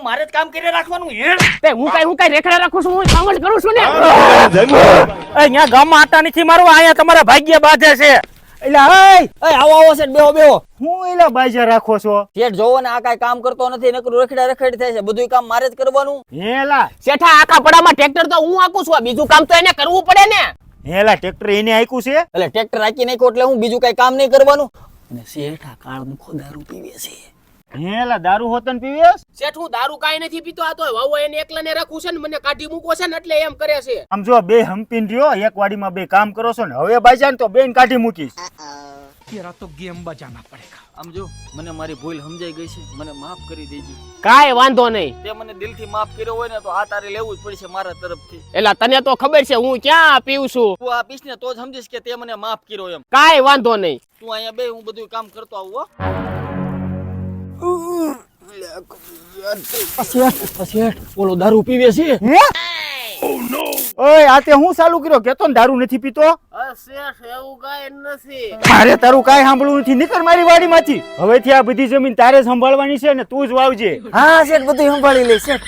મારે જ કામ કરી રાખવાનું હે તે હું કઈ રેખડા રાખું છું, હું કામ જ કરું છું ને. અહીંયા ગામમાં આટા નથી મારવા, અહીંયા તમારા ભાગ્ય બાધે છે. એટલે એ આવો શેઠ, બેહો બેહો. હું એલા બાજા રાખો છો? શેઠ જોવો ને, આ કાઈ કામ કરતો નથી, નકરું રખડા રખડી થાય છે. બધું કામ મારે જ કરવાનું. હેલા શેઠા આખા પડામાં ટ્રેક્ટર તો હું આકું છું, આ બીજું કામ તો એને કરવું પડે ને. હેલા ટ્રેક્ટર એને આક્યું છે? એટલે ટ્રેક્ટર રાખી નાખ્યો એટલે હું બીજું કઈ કામ નહીં કરવાનું. અને શેઠ આ કાળ મુખો દારૂ પીવે છે. હેલા દારૂ હોતન પીવેસ? શેઠ હું દારૂ કાઈ નથી પીતો, આ તો વાવો એને એકલાને રાખું છે ને, મને કાઢી મૂકો છે ને એટલે એમ કરે છે. આમ જો બે હંપીન રહ્યો, એક વાડીમાં બે કામ કરો છો ને, હવે બાજા ને તો બેન કાઢી મૂકીશ. तेरा तो गेम बजाना पड़ेगा. આમ જો, મને મારી ભૂલ સમજાઈ ગઈ છે, મને માફ કરી દેજે. કાઈ વાંધો નહીં. તે મને દિલથી માફ કર્યો હોય ને તો આ તારે લેવું જ પડશે મારા તરફથી. એલા તને તો ખબર છે હું ક્યાં પીવું છું. તું આ પીસ ને તો જ સમજીશ કે તે મને માફ કર્યો એમ. કાઈ વાંધો નહીં. તું અહીંયા બે, હું બધું કામ કરતો આવું હો. શેઠ ઓલો દારૂ પીવે છે. ઓય આ તે હું ચાલુ કર્યો, કેતો ને દારૂ નથી પીતો? શેઠ એવું કાઈ નથી. મારે તારું કાઈ સાંભળવું નથી, નીકળ મારી વાડીમાંથી. હવેથી આ બધી જમીન તારે સંભાળવાની છે ને તું જ વાવજે. હા શેઠ, બધું સંભાળી લે શેઠ.